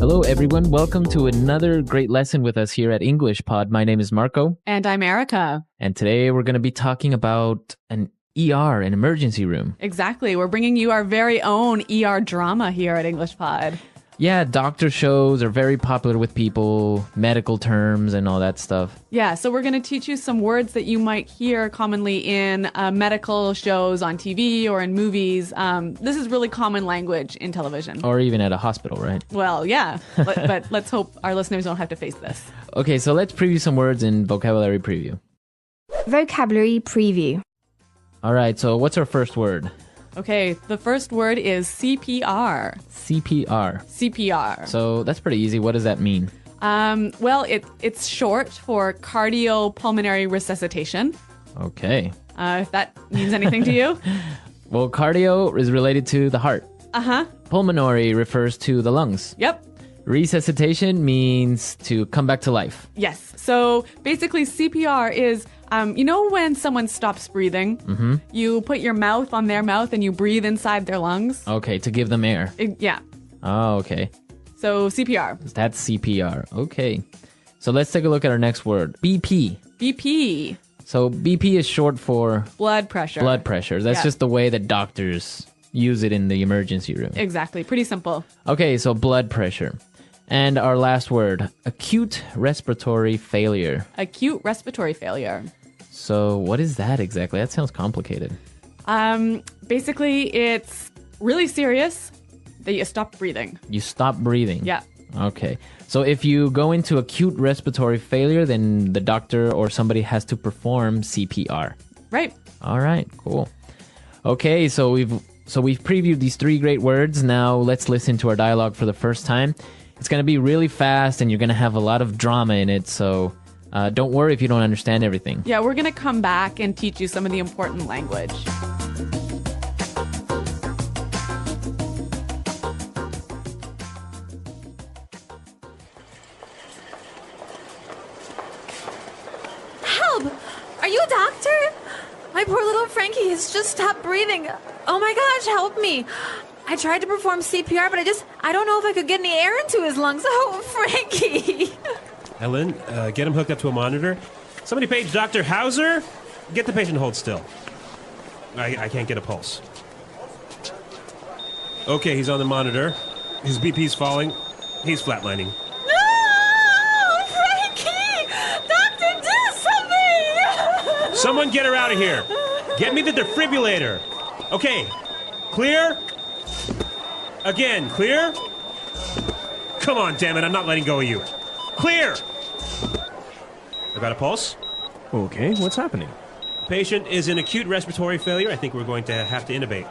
Hello, everyone. Welcome to another great lesson with us here at English Pod. My name is Marco. And I'm Erica. And today we're going to be talking about an ER, an emergency room. Exactly. We're bringing you our very own ER drama here at English Pod. Yeah, doctor shows are very popular with people, medical terms and all that stuff. Yeah, so we're going to teach you some words that you might hear commonly in medical shows on TV or in movies. This is really common language in television. Or even at a hospital, right? Well, yeah, but let's hope our listeners don't have to face this. Okay, so let's preview some words in vocabulary preview. Vocabulary preview. All right, so what's our first word? Okay, the first word is CPR. CPR. CPR. So that's pretty easy. What does that mean? Well, it's short for cardiopulmonary resuscitation. Okay. If that means anything to you. Well, cardio is related to the heart. Uh-huh. Pulmonary refers to the lungs. Yep. Resuscitation means to come back to life. Yes. So basically CPR is, you know when someone stops breathing, you put your mouth on their mouth and you breathe inside their lungs? Okay, to give them air. Yeah. Oh, okay. So CPR. That's CPR. Okay. So let's take a look at our next word. BP. BP. So BP is short for Blood pressure. blood pressure. That's just the way that doctors use it in the emergency room. Exactly. Pretty simple. Okay, so blood pressure. And our last word, acute respiratory failure. Acute respiratory failure. So what is that exactly? That sounds complicated. Basically, it's really serious that you stop breathing. You stop breathing. Yeah. Okay. So if you go into acute respiratory failure, then the doctor or somebody has to perform CPR. Right. All right, cool. Okay, so we've previewed these three great words. Now let's listen to our dialogue for the first time. It's going to be really fast and you're going to have a lot of drama in it, so don't worry if you don't understand everything. Yeah, we're going to come back and teach you some of the important language. Help! Are you a doctor? My poor little Frankie has just stopped breathing. Oh my gosh, help me. I tried to perform CPR, but I don't know if I could get any air into his lungs. Oh, Frankie. Ellen, get him hooked up to a monitor. Somebody page Dr. Hauser. Get the patient hold still. I can't get a pulse. Okay, he's on the monitor. His BP's falling. He's flatlining. No! Frankie! Doctor, do something! Someone get her out of here. Get me the defibrillator. Okay, clear? Again, clear? Come on, damn it, I'm not letting go of you. Clear! I got a pulse? Okay, what's happening? Patient is in acute respiratory failure. I think we're going to have to intubate.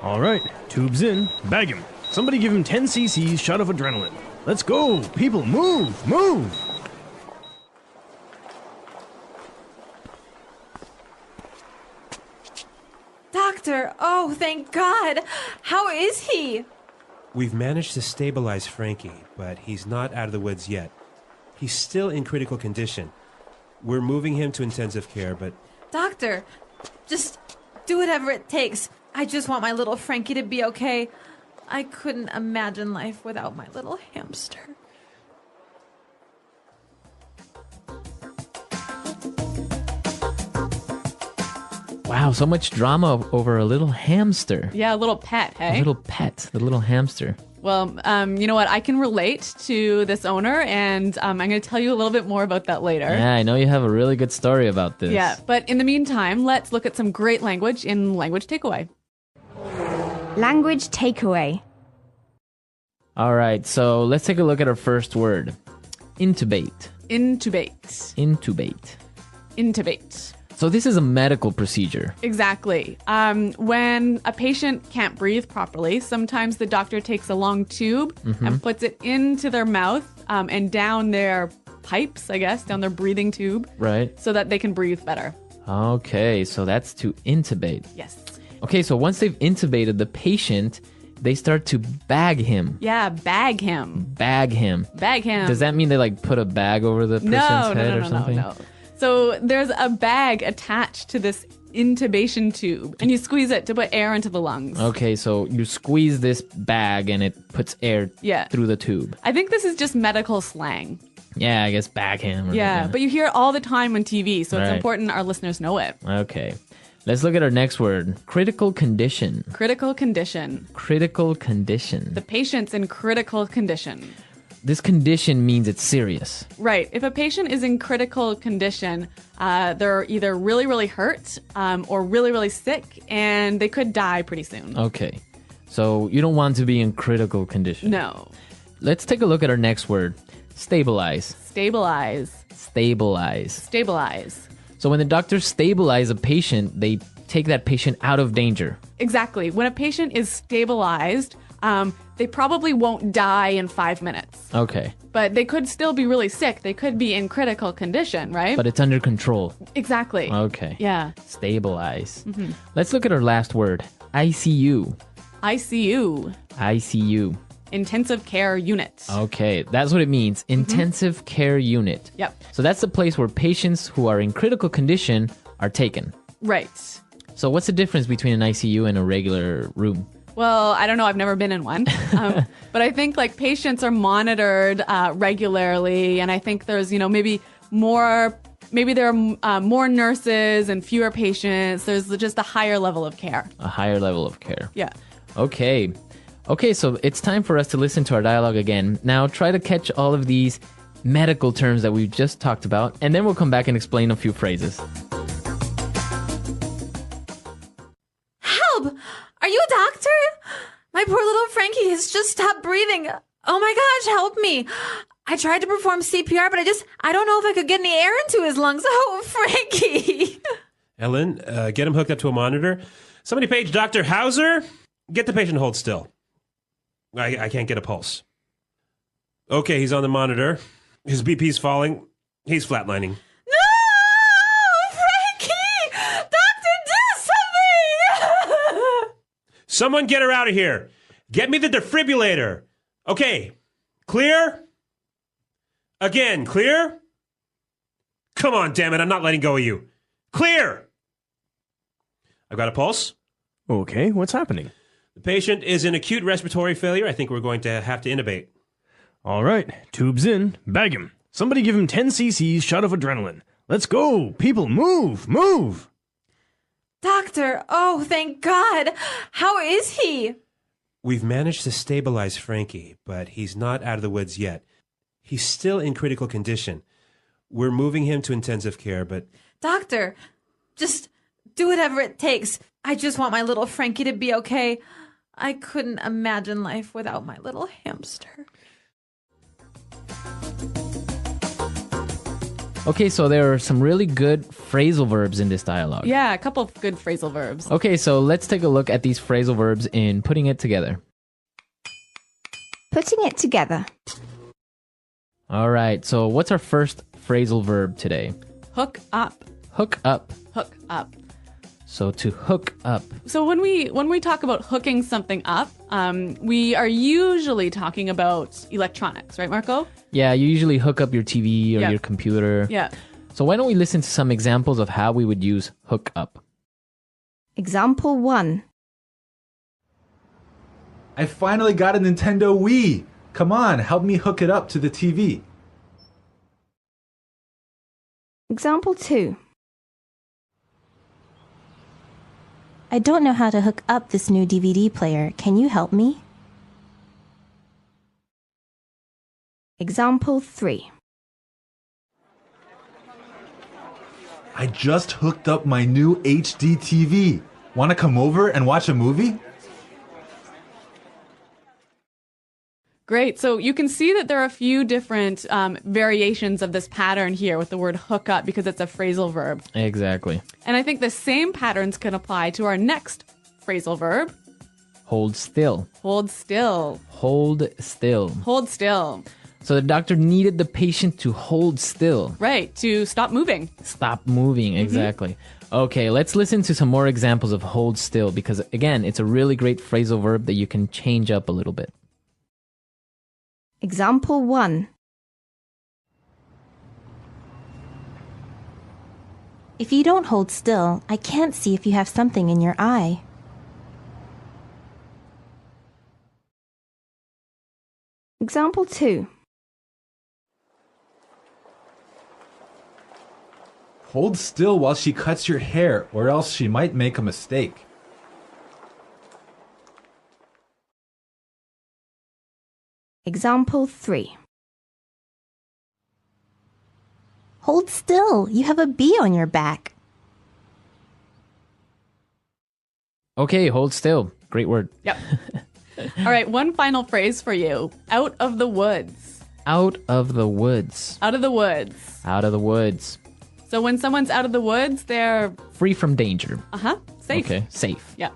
All right, tubes in. Bag him. Somebody give him 10 cc's shot of adrenaline. Let's go. People, move, move. Doctor, oh, thank God. How is he? We've managed to stabilize Frankie, but he's not out of the woods yet. He's still in critical condition. We're moving him to intensive care, but... Doctor, just do whatever it takes. I just want my little Frankie to be okay. I couldn't imagine life without my little hamster. Wow, so much drama over a little hamster. Yeah, a little pet, hey? A little pet, the little hamster. Well, you know what? I can relate to this owner, and I'm going to tell you a little bit more about that later. Yeah, I know you have a really good story about this. Yeah, but in the meantime, let's look at some great language in Language Takeaway. Language takeaway. All right, so let's take a look at our first word. Intubate. Intubate. Intubate. Intubate. So this is a medical procedure. Exactly. When a patient can't breathe properly, sometimes the doctor takes a long tube and puts it into their mouth and down their pipes, I guess, down their breathing tube. Right. So that they can breathe better. Okay, so that's to intubate. Yes. Okay, so once they've intubated the patient, they start to bag him. Yeah, bag him. Bag him. Bag him. Does that mean they like put a bag over the person's head or something? No. So there's a bag attached to this intubation tube, and you squeeze it to put air into the lungs. Okay, so you squeeze this bag and it puts air Yeah. through the tube. I think this is just medical slang. Yeah, I guess bag him. Yeah, but you hear it all the time on TV, so it's Right. important our listeners know it. Okay. Let's look at our next word. Critical condition. Critical condition. Critical condition. The patient's in critical condition. This condition means it's serious. Right. If a patient is in critical condition, they're either really, really hurt or really, really sick, and they could die pretty soon. Okay. So you don't want to be in critical condition. No. Let's take a look at our next word. Stabilize. Stabilize. Stabilize. Stabilize. So when the doctors stabilize a patient, they take that patient out of danger. Exactly. When a patient is stabilized, they probably won't die in 5 minutes. Okay. But they could still be really sick. They could be in critical condition, right? But it's under control. Exactly. Okay. Yeah. Stabilize. Let's look at our last word. ICU. ICU. ICU. Intensive care unit. Okay, that's what it means. Intensive care unit. Yep. So that's the place where patients who are in critical condition are taken. Right. So what's the difference between an ICU and a regular room? Well, I don't know. I've never been in one. But I think like patients are monitored regularly. And I think there's, maybe there are more nurses and fewer patients. There's just a higher level of care. A higher level of care. Yeah. Okay. Okay, so it's time for us to listen to our dialogue again. Now try to catch all of these medical terms that we've just talked about, and then we'll come back and explain a few phrases. Help! Are you a doctor? My poor little Frankie has just stopped breathing. Oh my gosh, help me. I tried to perform CPR, but I don't know if I could get any air into his lungs. Oh, Frankie. Ellen, get him hooked up to a monitor. Somebody page Dr. Hauser. Get the patient to hold still. I can't get a pulse. Okay, he's on the monitor. His BP's falling. He's flatlining. No! Frankie! Doctor, do something! Someone get her out of here. Get me the defibrillator. Okay, clear? Again, clear? Come on, damn it, I'm not letting go of you. Clear! I've got a pulse. Okay, what's happening? The patient is in acute respiratory failure. I think we're going to have to intubate. All right, tubes in. Bag him. Somebody give him 10 cc's shot of adrenaline. Let's go. People, move, move. Doctor, oh, thank God. How is he? We've managed to stabilize Frankie, but he's not out of the woods yet. He's still in critical condition. We're moving him to intensive care, but... Doctor, just do whatever it takes. I just want my little Frankie to be okay. I couldn't imagine life without my little hamster. Okay, so there are some really good phrasal verbs in this dialogue. Yeah, a couple of good phrasal verbs. Okay, so let's take a look at these phrasal verbs in putting it together. Putting it together. All right, so what's our first phrasal verb today? Hook up. Hook up. Hook up. So to hook up. So when we talk about hooking something up, we are usually talking about electronics, right, Marco? Yeah, you usually hook up your TV or Yeah. your computer. Yeah. So why don't we listen to some examples of how we would use hook up? Example 1. I finally got a Nintendo Wii. Come on, help me hook it up to the TV. Example 2. I don't know how to hook up this new DVD player. Can you help me? Example 3. I just hooked up my new HD TV. Want to come over and watch a movie? Great. So you can see that there are a few different variations of this pattern here with the word hook up because it's a phrasal verb. Exactly. And I think the same patterns can apply to our next phrasal verb. Hold still. Hold still. Hold still. Hold still. So the doctor needed the patient to hold still. Right. To stop moving. Stop moving, exactly. Okay, let's listen to some more examples of hold still because, again, it's a really great phrasal verb that you can change up a little bit. Example 1. If you don't hold still, I can't see if you have something in your eye. Example 2. Hold still while she cuts your hair, or else she might make a mistake. Example 3. Hold still, you have a bee on your back. Okay, hold still. Great word. Yep. All right, one final phrase for you. Out of the woods. Out of the woods. Out of the woods. Out of the woods. So when someone's out of the woods, they're Free from danger. safe. Okay, safe. Yeah.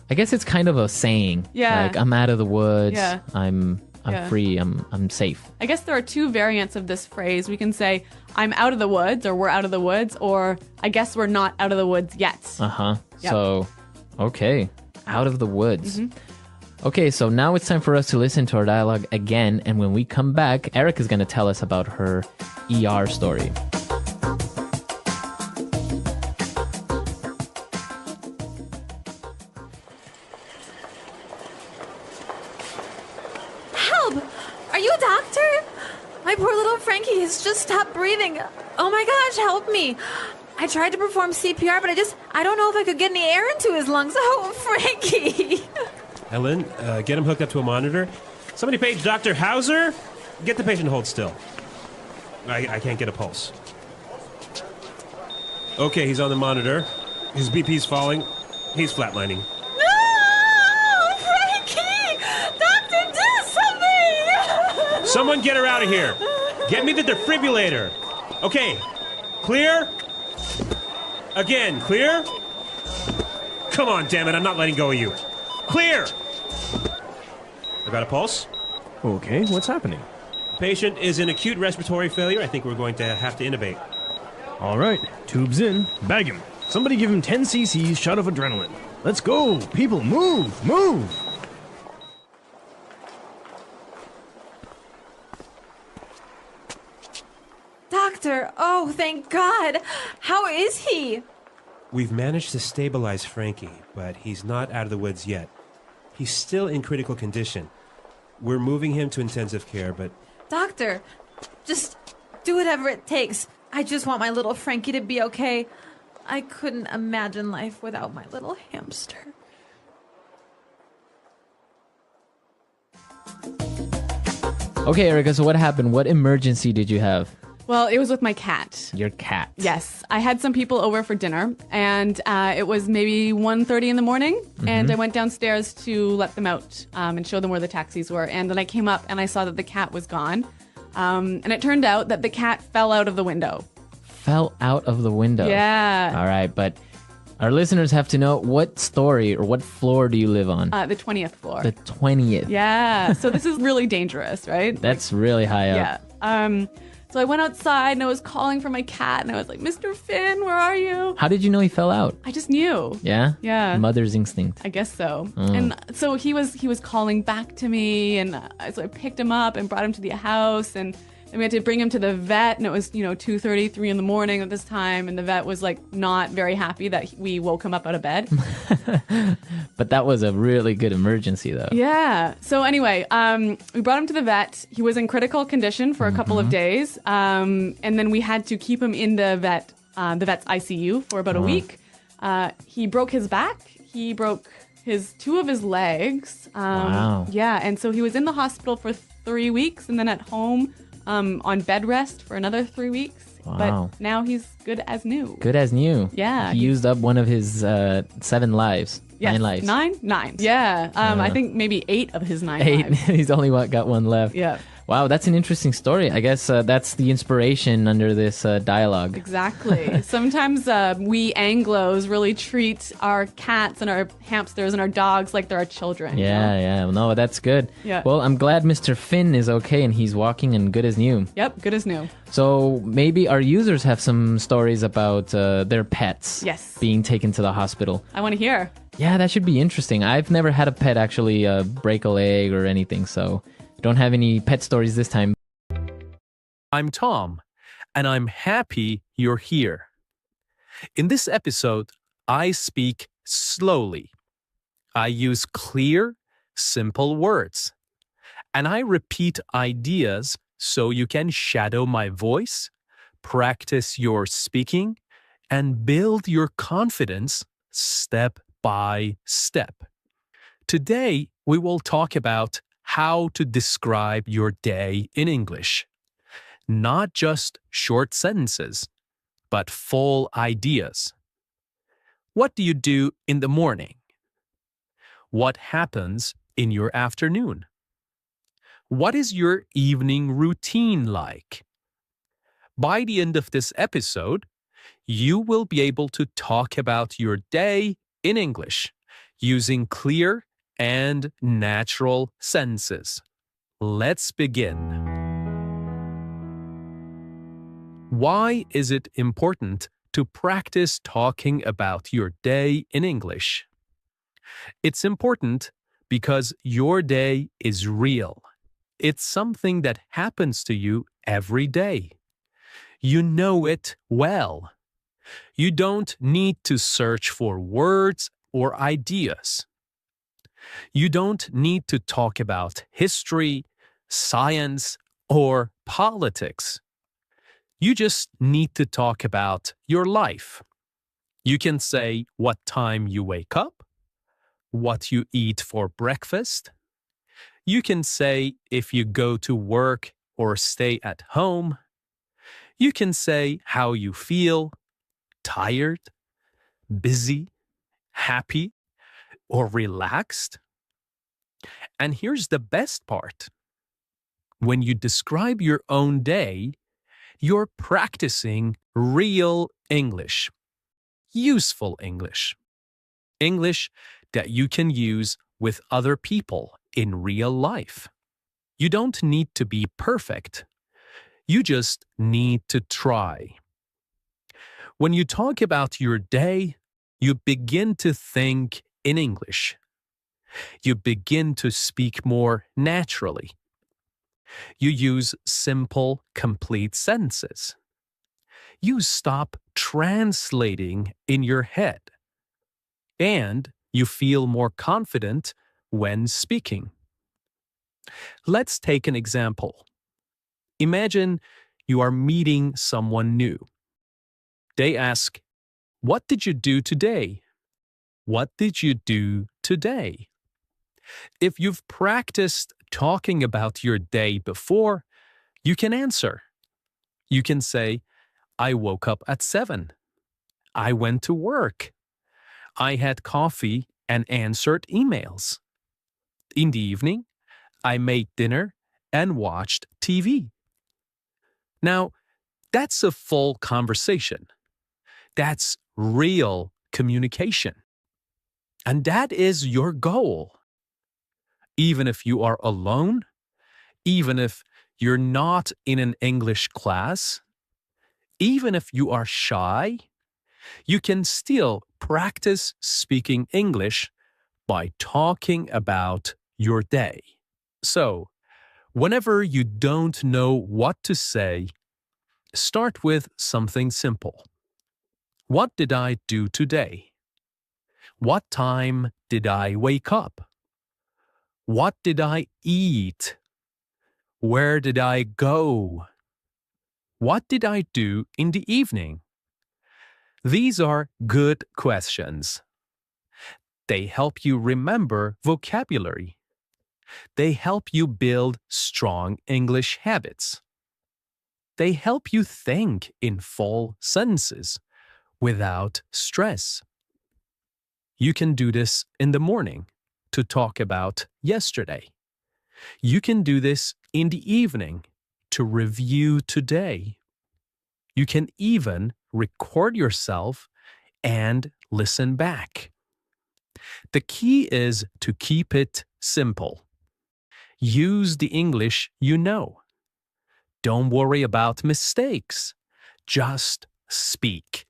I guess it's kind of a saying. Yeah. Like, I'm out of the woods. Yeah. I'm Yeah. free. I'm safe. I guess there are two variants of this phrase. We can say, I'm out of the woods, or we're out of the woods, or I guess we're not out of the woods yet. Uh-huh. Yep. So, okay. Out of the woods. Okay, so now it's time for us to listen to our dialogue again. And when we come back, Eric is going to tell us about her ER story. Help! Are you a doctor? My poor little Frankie has just stopped breathing. Oh my gosh, help me. I tried to perform CPR, but I don't know if I could get any air into his lungs. Oh, Frankie. Ellen, get him hooked up to a monitor. Somebody page Dr. Hauser. Get the patient to hold still. I can't get a pulse. Okay, he's on the monitor. His BP's falling. He's flatlining. No! Frankie! Doctor, do something! Someone get her out of here. Get me the defibrillator. Okay, clear? Again, clear? Come on, damn it, I'm not letting go of you. Clear! I got a pulse. Okay, what's happening? Patient is in acute respiratory failure. I think we're going to have to intubate. All right, tubes in, bag him. Somebody give him 10 cc's shot of adrenaline. Let's go, people, move, move! Doctor, oh, thank God. How is he? We've managed to stabilize Frankie, but he's not out of the woods yet. He's still in critical condition. We're moving him to intensive care, but... Doctor, just do whatever it takes. I just want my little Frankie to be okay. I couldn't imagine life without my little hamster. Okay, Erica, so what happened? What emergency did you have? Well, it was with my cat. Your cat. Yes. I had some people over for dinner, and it was maybe 1:30 in the morning, and I went downstairs to let them out and show them where the taxis were. And then I came up, and I saw that the cat was gone. And it turned out that the cat fell out of the window. Fell out of the window. Yeah. All right, but our listeners have to know, what story or what floor do you live on? The 20th floor. The 20th. Yeah. So this is really dangerous, right? That's really high up. Yeah. So I went outside and I was calling for my cat and I was like, Mr. Finn, where are you? How did you know he fell out? I just knew. Yeah? Yeah. Mother's instinct. I guess so. And so he was calling back to me, and so I picked him up and brought him to the house, and then we had to bring him to the vet, and it was 2:30, 3 in the morning at this time, and the vet was like not very happy that we woke him up out of bed. But that was a really good emergency, though. Yeah. So anyway, we brought him to the vet. He was in critical condition for a couple of days, and then we had to keep him in the vet's ICU for about a week. He broke his back. He broke two of his legs. Wow. Yeah, and so he was in the hospital for 3 weeks, and then at home on bed rest for another 3 weeks. Wow. But now he's good as new. Good as new. Yeah. He used up one of his 7 lives. Yes, 9 lives. Nine. Yeah. I think maybe 8 of his 9 8. lives. He's only got one left. Yeah. Wow, that's an interesting story. I guess that's the inspiration under this dialogue. Exactly. Sometimes we Anglos really treat our cats and our hamsters and our dogs like they're our children. Yeah. No, that's good. Yeah. Well, I'm glad Mr. Finn is okay and he's walking and good as new. Yep, good as new. So maybe our users have some stories about their pets Yes. being taken to the hospital. I want to hear. Yeah, that should be interesting. I've never had a pet actually break a leg or anything, so don't have any pet stories this time. I'm Tom, and I'm happy you're here. In this episode, I speak slowly. I use clear, simple words. And I repeat ideas so you can shadow my voice, practice your speaking, and build your confidence step by step. Today, we will talk about how to describe your day in English. Not just short sentences, but full ideas. What do you do in the morning? What happens in your afternoon? What is your evening routine like? By the end of this episode, you will be able to talk about your day in English using clear and natural sentences. Let's begin. Why is it important to practice talking about your day in English? It's important because your day is real. It's something that happens to you every day. You know it well. You don't need to search for words or ideas. You don't need to talk about history, science, or politics. You just need to talk about your life. You can say what time you wake up, what you eat for breakfast. You can say if you go to work or stay at home. You can say how you feel, tired, busy, happy, or relaxed. And here's the best part. When you describe your own day, you're practicing real English, useful English, English that you can use with other people in real life. You don't need to be perfect. You just need to try. When you talk about your day, you begin to think in English. You begin to speak more naturally. You use simple, complete sentences. You stop translating in your head. And you feel more confident when speaking. Let's take an example. Imagine you are meeting someone new. They ask, "What did you do today?" What did you do today? If you've practiced talking about your day before, you can answer. You can say, "I woke up at 7. I went to work. I had coffee and answered emails. In the evening, I made dinner and watched TV." Now, that's a full conversation. That's real communication. And that is your goal. Even if you are alone, even if you're not in an English class, even if you are shy, you can still practice speaking English by talking about your day. So, whenever you don't know what to say, start with something simple. What did I do today? What time did I wake up? What did I eat? Where did I go? What did I do in the evening? These are good questions. They help you remember vocabulary. They help you build strong English habits. They help you think in full sentences without stress. You can do this in the morning to talk about yesterday. You can do this in the evening to review today. You can even record yourself and listen back. The key is to keep it simple. Use the English you know. Don't worry about mistakes. Just speak.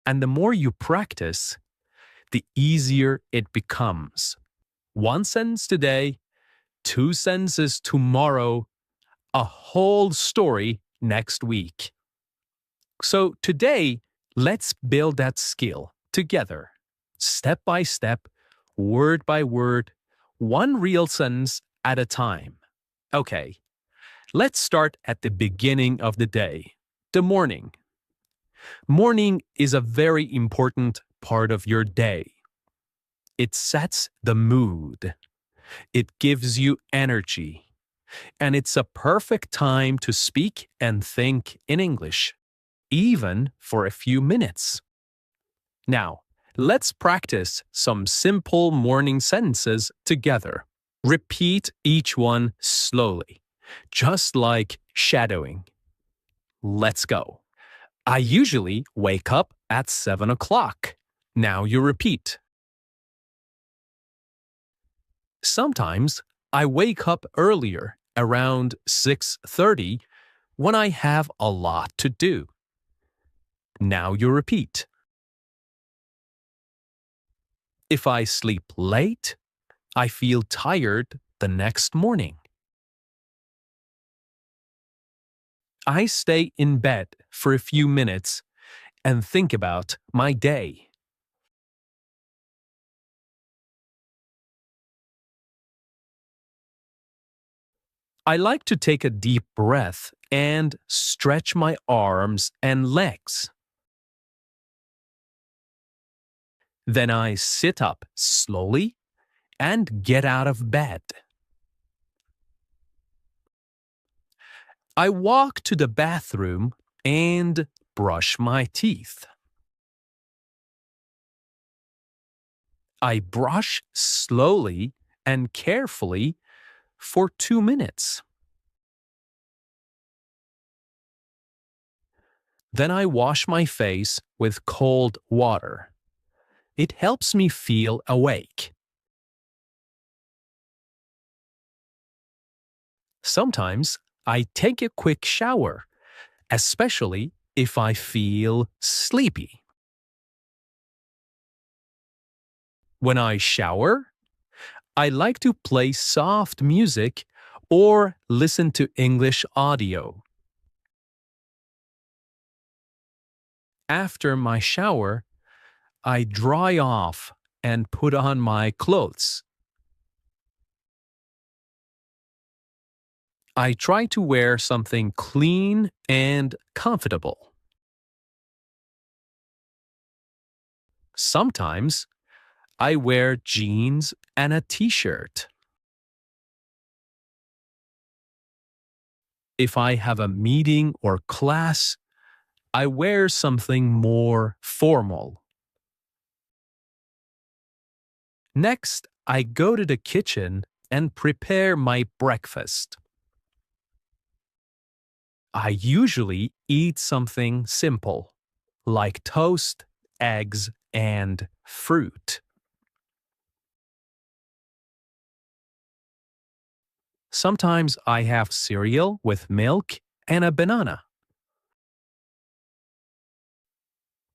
And the more you practice, the easier it becomes. 1 sentence today, 2 sentences tomorrow, a whole story next week. So today, Let's build that skill together, step by step, word by word, one real sentence at a time. Okay, let's start at the beginning of the day, the morning. Morning is a very important part of your day. It sets the mood. It gives you energy. And it's a perfect time to speak and think in English, even for a few minutes. Now, let's practice some simple morning sentences together. Repeat each one slowly, just like shadowing. Let's go. I usually wake up at 7 o'clock. Now you repeat. Sometimes I wake up earlier, around 6:30, when I have a lot to do. Now you repeat. If I sleep late, I feel tired the next morning. I stay in bed for a few minutes and think about my day. I like to take a deep breath and stretch my arms and legs. Then I sit up slowly and get out of bed. I walk to the bathroom and brush my teeth. I brush slowly and carefully for 2 minutes. Then I wash my face with cold water. It helps me feel awake. Sometimes I take a quick shower, especially if I feel sleepy. When I shower, I like to play soft music or listen to English audio. After my shower, I dry off and put on my clothes. I try to wear something clean and comfortable. Sometimes I wear jeans and a t-shirt. If I have a meeting or class, I wear something more formal. Next, I go to the kitchen and prepare my breakfast. I usually eat something simple, like toast, eggs, and fruit. Sometimes I have cereal with milk and a banana.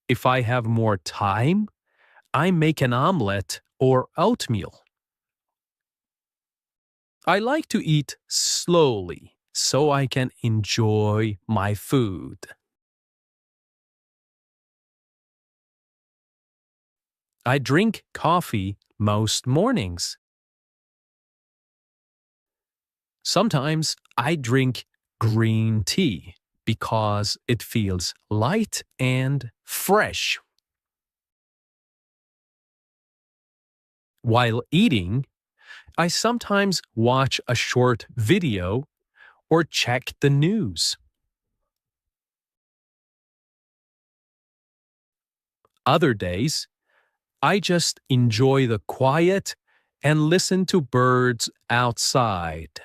If I have more time, I make an omelette or oatmeal. I like to eat slowly so I can enjoy my food. I drink coffee most mornings. Sometimes I drink green tea because it feels light and fresh. While eating, I sometimes watch a short video or check the news. Other days, I just enjoy the quiet and listen to birds outside.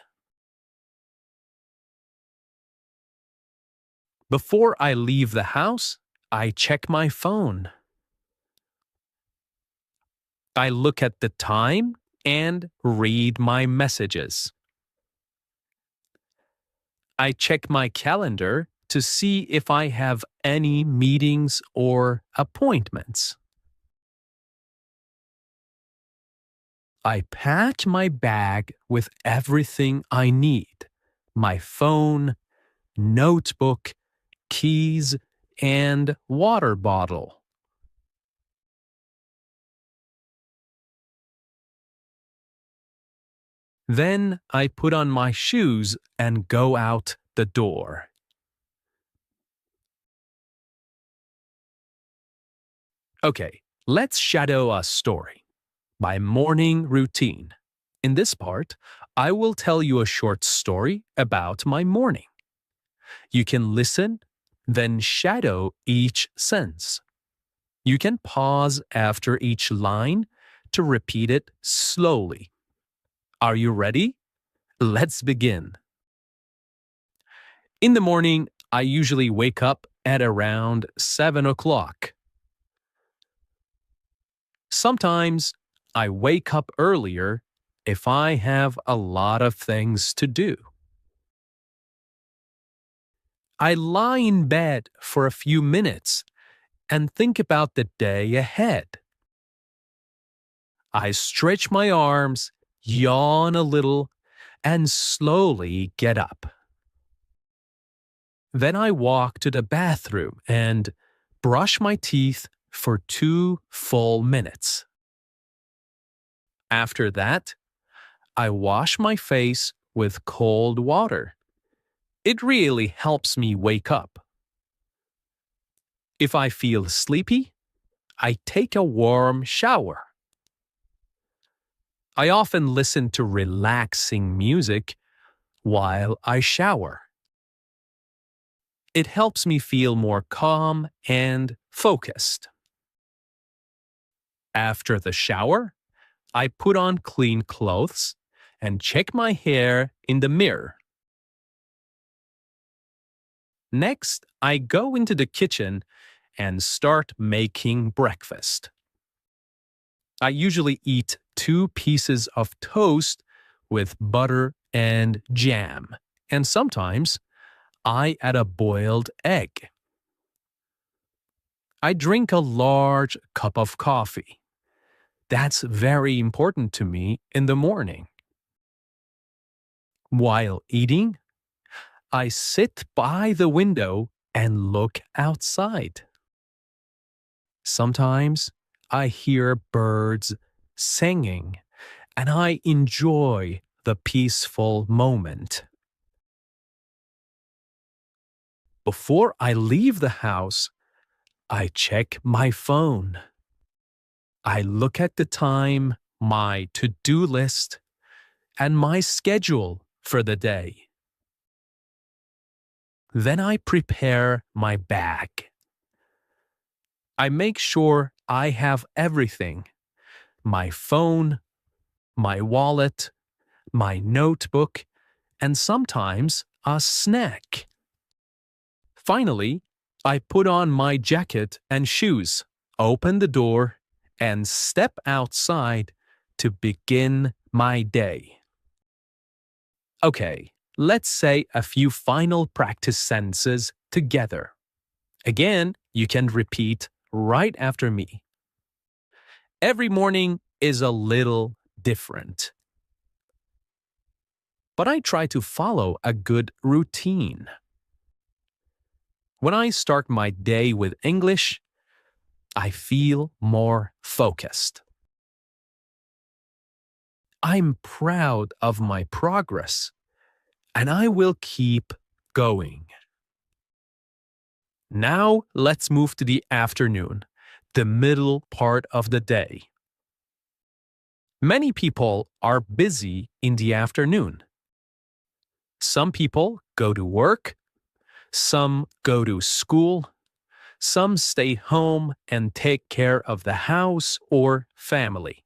Before I leave the house, I check my phone. I look at the time and read my messages. I check my calendar to see if I have any meetings or appointments. I pack my bag with everything I need: my phone, notebook, keys, and water bottle. Then I put on my shoes and go out the door. Okay, let's shadow a story. My morning routine. In this part, I will tell you a short story about my morning. You can listen, then shadow each sentence. You can pause after each line to repeat it slowly. Are you ready? Let's begin. In the morning, I usually wake up at around 7 o'clock. Sometimes I wake up earlier if I have a lot of things to do. I lie in bed for a few minutes and think about the day ahead. I stretch my arms, yawn a little, and slowly get up. Then I walk to the bathroom and brush my teeth for 2 full minutes. After that, I wash my face with cold water. It really helps me wake up. If I feel sleepy, I take a warm shower. I often listen to relaxing music while I shower. It helps me feel more calm and focused. After the shower, I put on clean clothes and check my hair in the mirror. Next, I go into the kitchen and start making breakfast. I usually eat 2 pieces of toast with butter and jam, and sometimes I add a boiled egg. I drink a large cup of coffee. That's very important to me in the morning. While eating, I sit by the window and look outside. Sometimes I hear birds singing, and I enjoy the peaceful moment. Before I leave the house, I check my phone. I look at the time, my to-do list, and my schedule for the day. Then I prepare my bag. I make sure I have everything: my phone, my wallet, my notebook, and sometimes a snack. Finally, I put on my jacket and shoes, open the door, and step outside to begin my day. Okay, let's say a few final practice sentences together. Again, you can repeat right after me. Every morning is a little different, but I try to follow a good routine. When I start my day with English, I feel more focused. I'm proud of my progress, and I will keep going. Now let's move to the afternoon, the middle part of the day. Many people are busy in the afternoon. Some people go to work, some go to school, some stay home and take care of the house or family.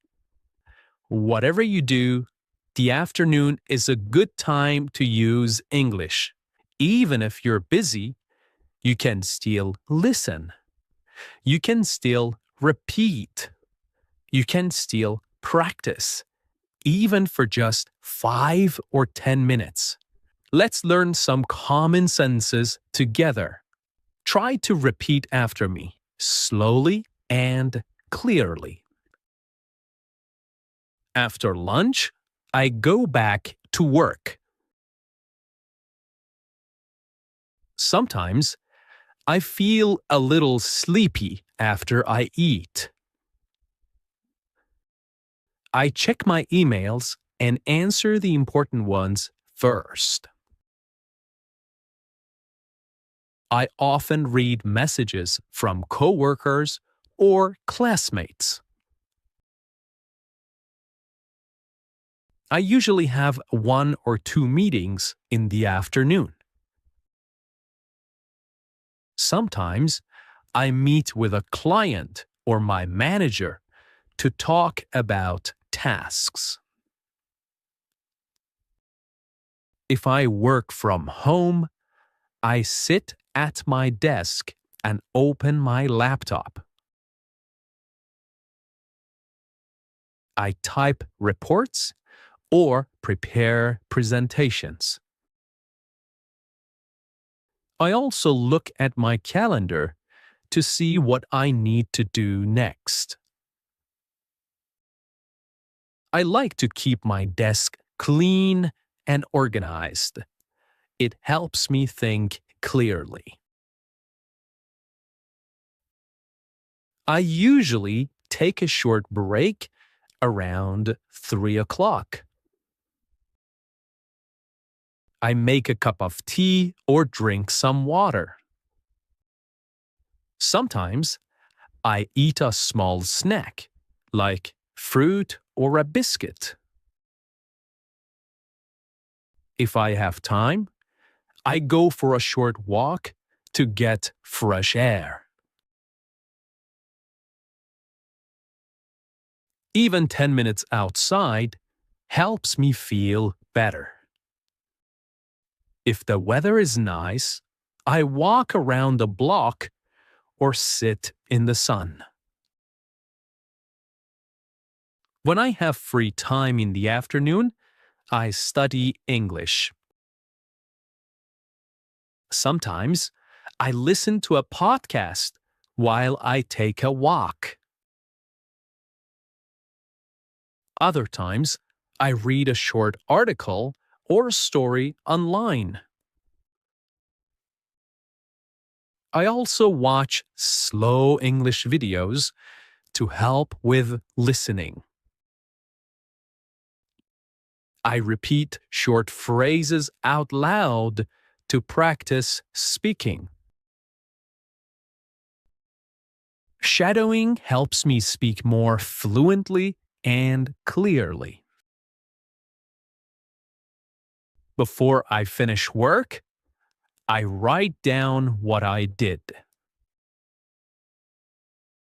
Whatever you do, the afternoon is a good time to use English. Even if you're busy, you can still listen. You can still repeat. You can still practice, even for just 5 or 10 minutes. Let's learn some common sentences together. Try to repeat after me, slowly and clearly. After lunch, I go back to work. Sometimes I feel a little sleepy after I eat. I check my emails and answer the important ones first. I often read messages from coworkers or classmates. I usually have 1 or 2 meetings in the afternoon. Sometimes I meet with a client or my manager to talk about tasks. If I work from home, I sit at my desk and open my laptop. I type reports or prepare presentations. I also look at my calendar to see what I need to do next. I like to keep my desk clean and organized. It helps me think clearly. I usually take a short break around 3 o'clock. I make a cup of tea or drink some water. Sometimes I eat a small snack, like fruit or a biscuit. If I have time, I go for a short walk to get fresh air. Even 10 minutes outside helps me feel better. If the weather is nice, I walk around the block or sit in the sun. When I have free time in the afternoon, I study English. Sometimes I listen to a podcast while I take a walk. Other times, I read a short article or a story online. I also watch slow English videos to help with listening. I repeat short phrases out loud to practice speaking. Shadowing helps me speak more fluently and clearly. Before I finish work, I write down what I did.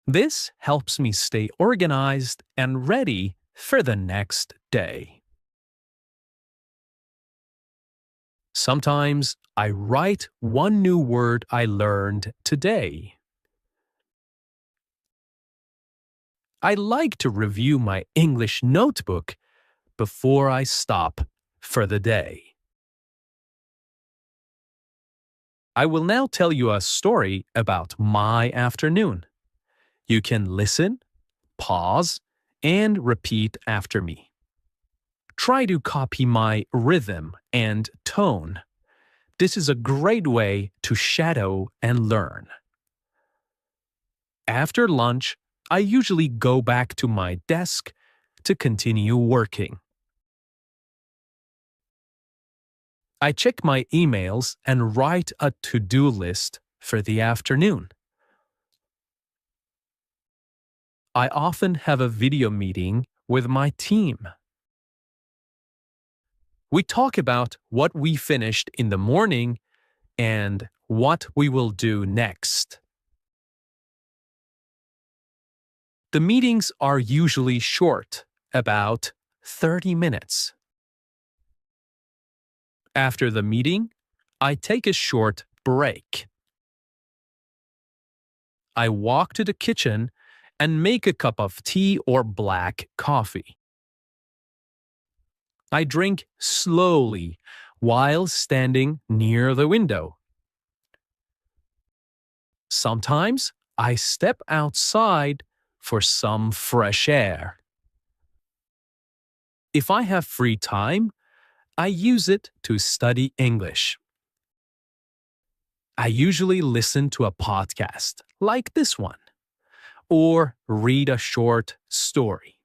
This helps me stay organized and ready for the next day. Sometimes I write one new word I learned today. I like to review my English notebook before I stop for the day. I will now tell you a story about my afternoon. You can listen, pause, and repeat after me. Try to copy my rhythm and tone. This is a great way to shadow and learn. After lunch, I usually go back to my desk to continue working. I check my emails and write a to-do list for the afternoon. I often have a video meeting with my team. We talk about what we finished in the morning and what we will do next. The meetings are usually short, about 30 minutes. After the meeting, I take a short break. I walk to the kitchen and make a cup of tea or black coffee. I drink slowly while standing near the window. Sometimes I step outside for some fresh air. If I have free time, I use it to study English. I usually listen to a podcast like this one or read a short story.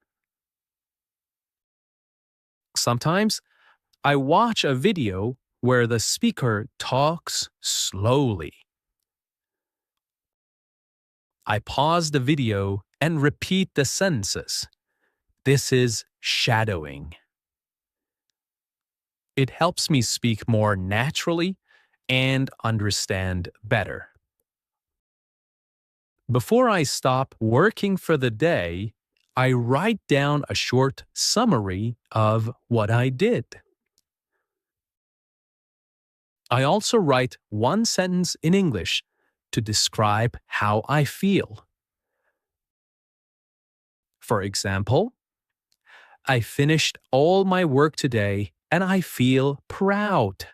Sometimes I watch a video where the speaker talks slowly. I pause the video and repeat the sentences. This is shadowing. It helps me speak more naturally and understand better. Before I stop working for the day, I write down a short summary of what I did. I also write one sentence in English to describe how I feel. For example, I finished all my work today and I feel proud.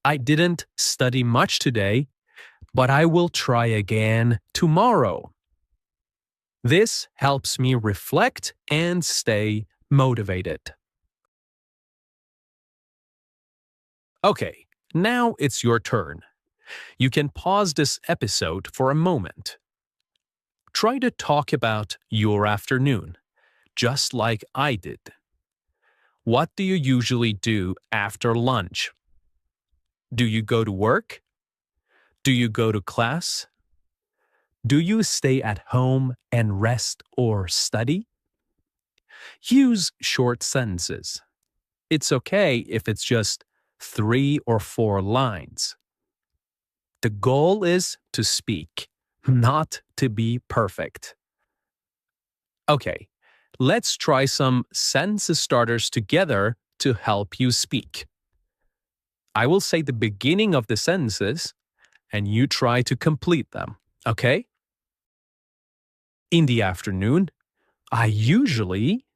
I didn't study much today, but I will try again tomorrow. This helps me reflect and stay motivated. Okay, now it's your turn. You can pause this episode for a moment. Try to talk about your afternoon, just like I did. What do you usually do after lunch? Do you go to work? Do you go to class? Do you stay at home and rest or study? Use short sentences. It's okay if it's just 3 or 4 lines. The goal is to speak, not to be perfect. Okay, let's try some sentence starters together to help you speak. I will say the beginning of the sentences, and you try to complete them, okay? In the afternoon, I usually...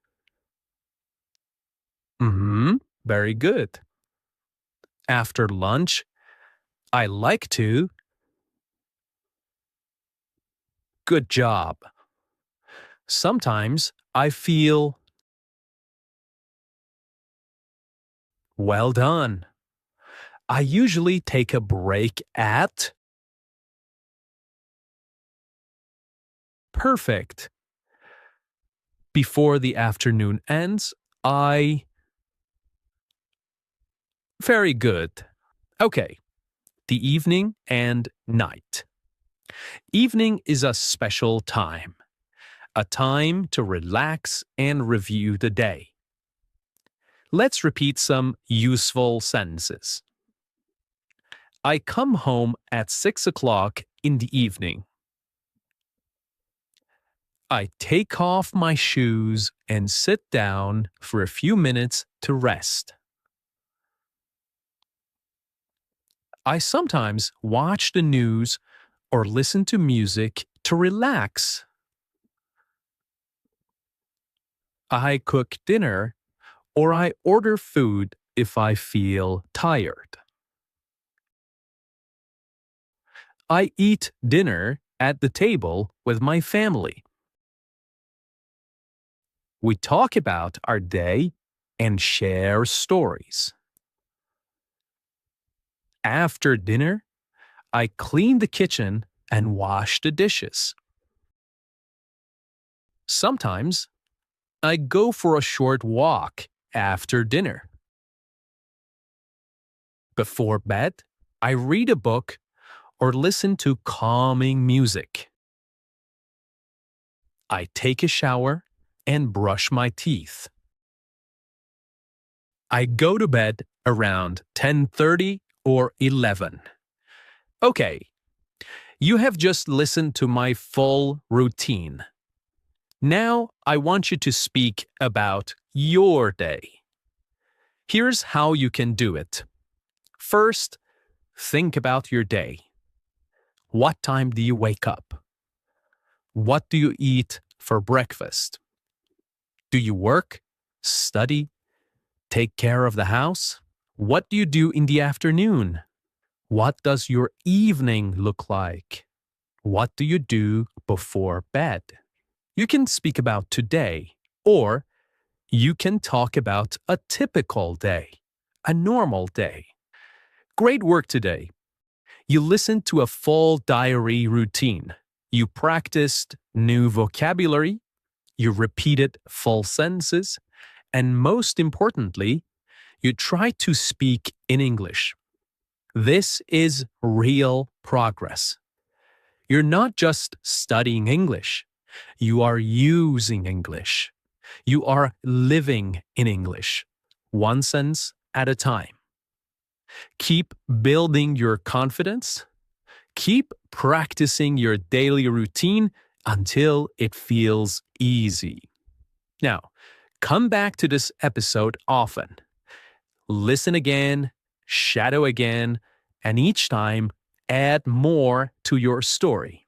very good. After lunch, I like to... Good job. Sometimes I feel... Well done. I usually take a break at... Perfect. Before the afternoon ends, I... Very good. Okay. The evening and night. Evening is a special time. A time to relax and review the day. Let's repeat some useful sentences. I come home at 6 o'clock in the evening. I take off my shoes and sit down for a few minutes to rest. I sometimes watch the news or listen to music to relax. I cook dinner or I order food if I feel tired. I eat dinner at the table with my family. We talk about our day and share stories. After dinner, I clean the kitchen and wash the dishes. Sometimes, I go for a short walk after dinner. Before bed, I read a book or listen to calming music. I take a shower and brush my teeth. I go to bed around 10:30 or 11. Okay, you have just listened to my full routine. Now I want you to speak about your day. Here's how you can do it. First, think about your day. What time do you wake up? What do you eat for breakfast? Do you work, study, take care of the house? What do you do in the afternoon? What does your evening look like? What do you do before bed? You can speak about today, or you can talk about a typical day, a normal day. Great work today. You listened to a full diary routine. You practiced new vocabulary. You repeated full sentences. And most importantly, you tried to speak in English. This is real progress. You're not just studying English. You are using English. You are living in English, one sentence at a time. Keep building your confidence. Keep practicing your daily routine until it feels easy. Now, come back to this episode often. Listen again, shadow again, and each time add more to your story.